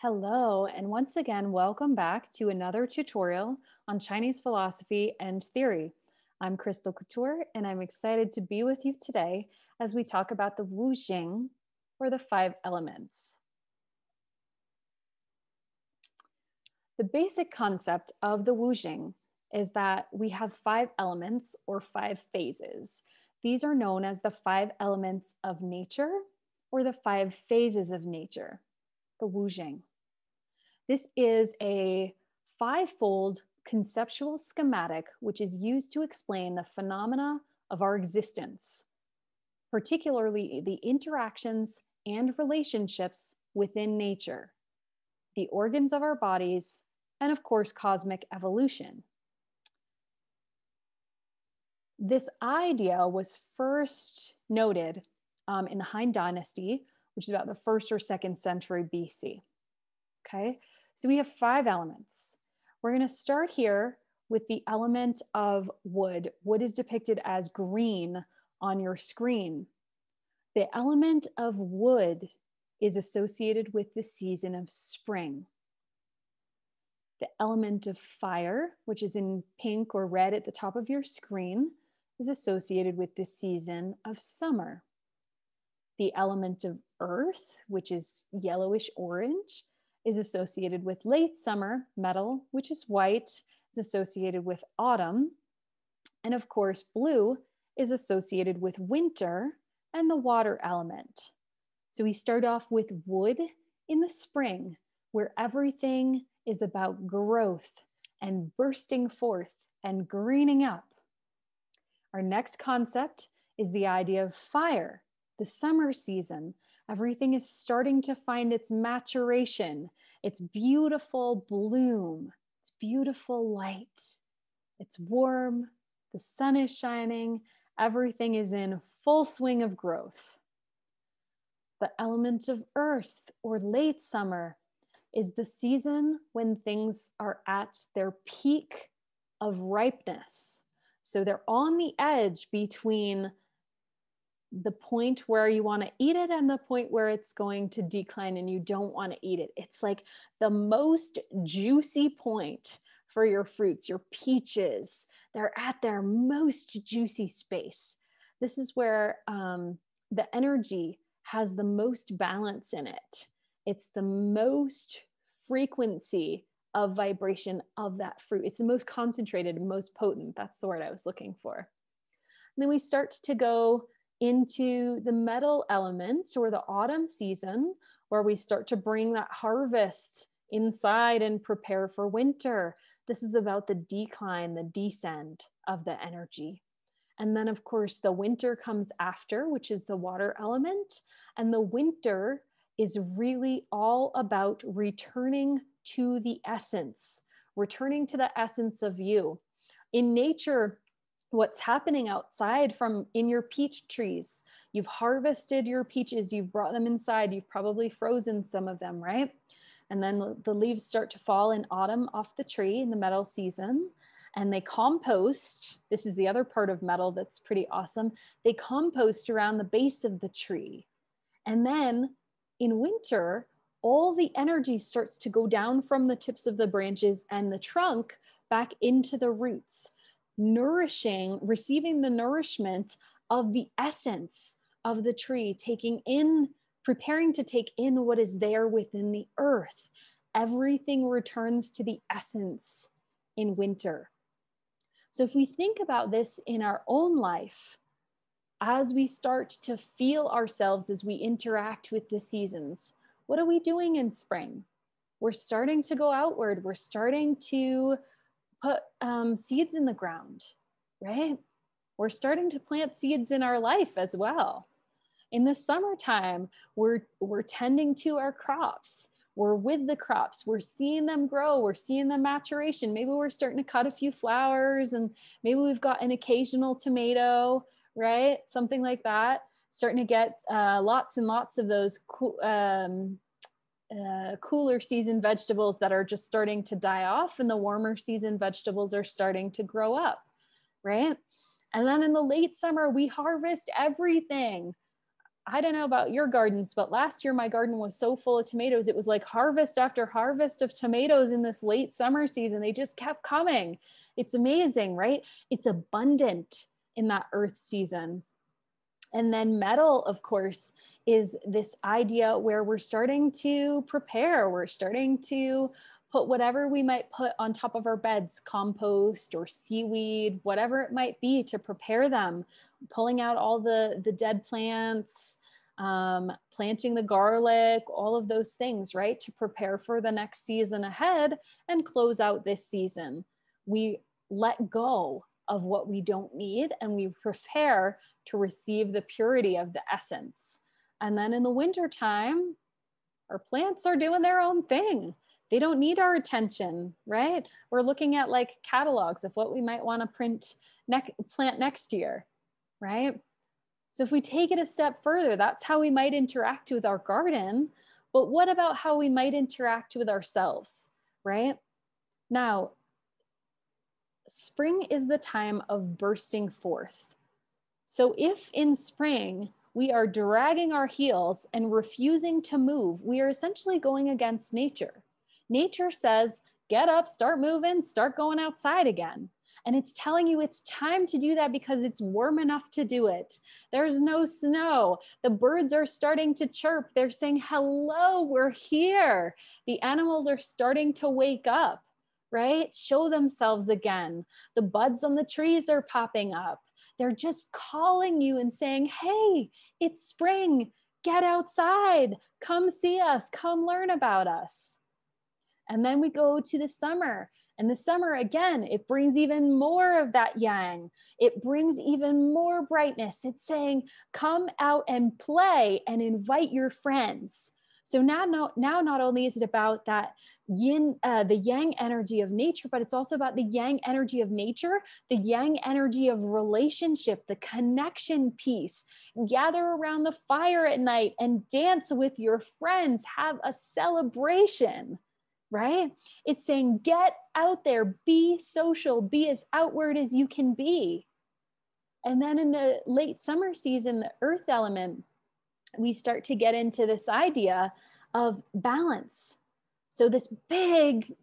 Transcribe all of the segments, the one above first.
Hello, and once again, welcome back to another tutorial on Chinese philosophy and theory. I'm Krystal Couture, and I'm excited to be with you today as we talk about the Wu Xing, or the 5 elements. The basic concept of the Wu Xing is that we have 5 elements or 5 phases. These are known as the 5 elements of nature or the 5 phases of nature, the Wu Xing. This is a 5-fold conceptual schematic which is used to explain the phenomena of our existence, particularly the interactions and relationships within nature, the organs of our bodies, and of course, cosmic evolution. This idea was first noted in the Han Dynasty, which is about the 1st or 2nd century BC. Okay, so we have 5 elements. We're going to start here with the element of wood. Wood is depicted as green on your screen. The element of wood is associated with the season of spring. The element of fire, which is in pink or red at the top of your screen, is associated with the season of summer. The element of earth, which is yellowish orange, is associated with late summer. Metal, which is white, is associated with autumn. And of course, blue is associated with winter and the water element. So we start off with wood in the spring, where everything is about growth and bursting forth and greening up. Our next concept is the idea of fire, the summer season. Everything is starting to find its maturation, its beautiful bloom, its beautiful light. It's warm, the sun is shining, everything is in full swing of growth. The element of earth, or late summer, is the season when things are at their peak of ripeness. So they're on the edge between the point where you want to eat it and the point where it's going to decline and you don't want to eat it. It's like the most juicy point for your fruits, your peaches. They're at their most juicy space. This is where the energy has the most balance in it. It's the most frequency of vibration of that fruit. It's the most concentrated, most potent. That's the word I was looking for. And then we start to go into the metal element, or the autumn season, where we start to bring that harvest inside and prepare for winter. This is about the decline, the descent of the energy. And then of course the winter comes after, which is the water element. And the winter is really all about returning to the essence, returning to the essence of you. In nature, what's happening outside from in your peach trees, you've harvested your peaches, you've brought them inside, you've probably frozen some of them, right? And then the leaves start to fall in autumn off the tree in the metal season, and they compost. This is the other part of metal that's pretty awesome. They compost around the base of the tree. And then in winter, all the energy starts to go down from the tips of the branches and the trunk back into the roots, nourishing, receiving the nourishment of the essence of the tree, preparing to take in what is there within the earth. Everything returns to the essence in winter. So if we think about this in our own life, as we start to feel ourselves as we interact with the seasons, what are we doing in spring? We're starting to go outward. We're starting to put seeds in the ground, right? We're starting to plant seeds in our life as well. In the summertime, we're tending to our crops. We're with the crops. We're seeing them grow. We're seeing the maturation. Maybe we're starting to cut a few flowers, and maybe we've got an occasional tomato, right? Something like that. Starting to get lots and lots of those cooler season vegetables that are just starting to die off, and the warmer season vegetables are starting to grow up, right? And then in the late summer, we harvest everything. I don't know about your gardens, but last year my garden was so full of tomatoes. It was like harvest after harvest of tomatoes in this late summer season. They just kept coming. It's amazing, right? It's abundant in that earth season. And then metal, of course, is this idea where we're starting to prepare. We're starting to put whatever we might put on top of our beds, compost or seaweed, whatever it might be, to prepare them, pulling out all the dead plants, planting the garlic, all of those things, right? To prepare for the next season ahead and close out this season. We let go of what we don't need and we prepare to receive the purity of the essence. And then in the winter time, our plants are doing their own thing. They don't need our attention, right? We're looking at like catalogs of what we might want to plant next year, right? So if we take it a step further, that's how we might interact with our garden. But what about how we might interact with ourselves, right? Now, spring is the time of bursting forth. So if in spring we are dragging our heels and refusing to move, we are essentially going against nature. Nature says, get up, start moving, start going outside again. And it's telling you it's time to do that because it's warm enough to do it. There's no snow. The birds are starting to chirp. They're saying, hello, we're here. The animals are starting to wake up, right? Show themselves again. The buds on the trees are popping up. They're just calling you and saying, hey, it's spring. Get outside. Come see us. Come learn about us. And then we go to the summer. And the summer, again, it brings even more of that yang. It brings even more brightness. It's saying, come out and play and invite your friends. So now not only is it about that the yang energy of nature, but it's also about the yang energy of nature, the yang energy of relationship, the connection piece. Gather around the fire at night and dance with your friends. Have a celebration, right? It's saying, get out there, be social, be as outward as you can be. And then in the late summer season, the earth element, we start to get into this idea of balance. So this big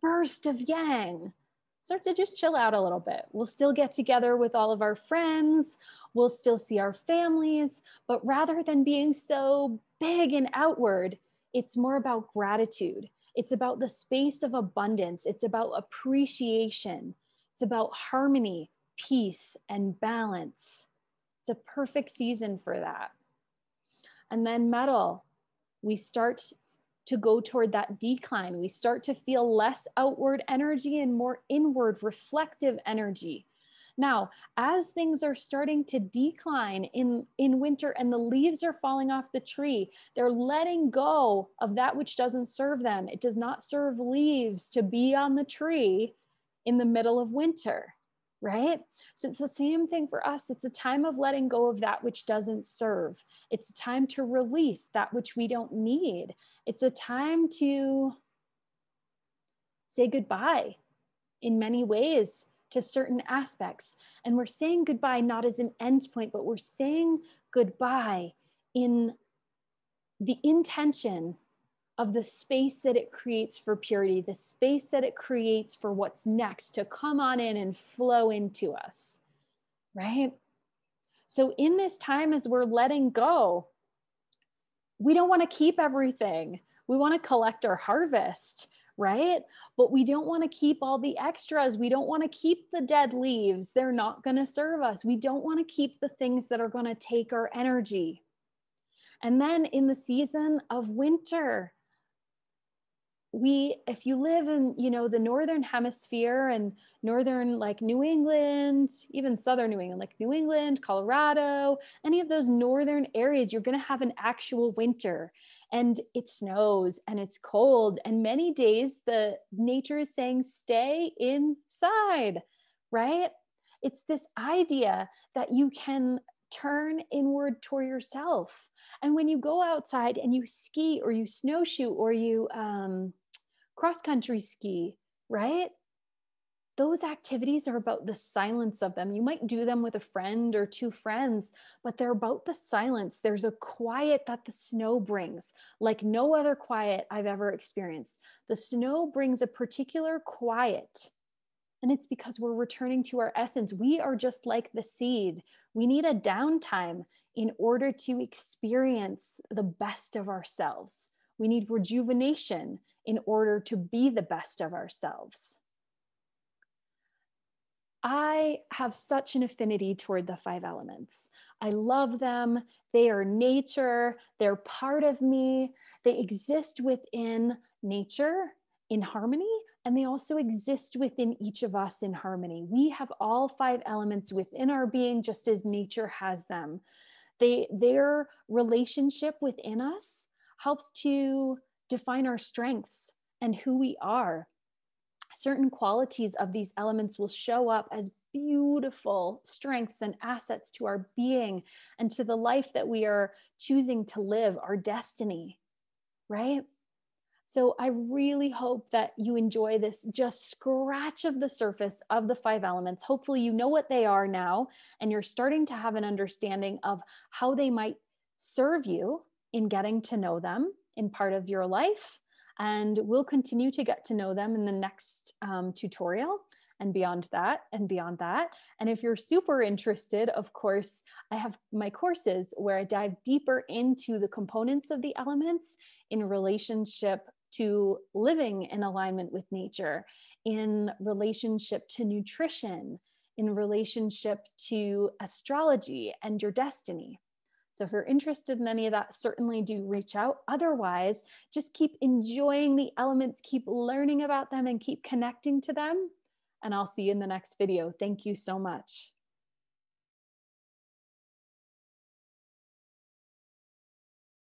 burst of yang starts to just chill out a little bit. We'll still get together with all of our friends. We'll still see our families, but rather than being so big and outward, it's more about gratitude. It's about the space of abundance. It's about appreciation. It's about harmony, peace, and balance. It's a perfect season for that. And then metal, we start to go toward that decline. We start to feel less outward energy and more inward reflective energy. Now, as things are starting to decline in winter and the leaves are falling off the tree, they're letting go of that which doesn't serve them. It does not serve leaves to be on the tree in the middle of winter, right? So it's the same thing for us. It's a time of letting go of that which doesn't serve. It's a time to release that which we don't need. It's a time to say goodbye in many ways to certain aspects. And we're saying goodbye not as an end point, but we're saying goodbye in the intention of the space that it creates for purity, the space that it creates for what's next to come on in and flow into us, right? So in this time, as we're letting go, we don't want to keep everything. We want to collect our harvest, right? But we don't want to keep all the extras. We don't want to keep the dead leaves. They're not going to serve us. We don't want to keep the things that are going to take our energy. And then in the season of winter, if you live in, the Northern Hemisphere and Northern, like New England, even Southern New England, like New England, Colorado, any of those Northern areas, you're going to have an actual winter and it snows and it's cold. And many days the nature is saying, stay inside, right? It's this idea that you can turn inward toward yourself. And when you go outside and you ski or you snowshoe or you cross-country ski, right? those activities are about the silence of them. You might do them with a friend or two friends, but they're about the silence. There's a quiet that the snow brings, like no other quiet I've ever experienced. The snow brings a particular quiet, and it's because we're returning to our essence. We are just like the seed. We need a downtime in order to experience the best of ourselves. We need rejuvenation in order to be the best of ourselves. I have such an affinity toward the 5 elements. I love them. They are nature. They're part of me. They exist within nature in harmony, and they also exist within each of us in harmony. We have all 5 elements within our being, just as nature has them. Their relationship within us helps to define our strengths and who we are. Certain qualities of these elements will show up as beautiful strengths and assets to our being and to the life that we are choosing to live, our destiny, right? So I really hope that you enjoy this just scratch of the surface of the 5 elements. Hopefully you know what they are now, and you're starting to have an understanding of how they might serve you in getting to know them in part of your life. And we'll continue to get to know them in the next tutorial and beyond that and beyond that. And if you're super interested, of course, I have my courses where I dive deeper into the components of the elements in relationship to living in alignment with nature, in relationship to nutrition, in relationship to astrology and your destiny. So if you're interested in any of that, certainly do reach out. Otherwise, just keep enjoying the elements, keep learning about them, and keep connecting to them. And I'll see you in the next video. Thank you so much.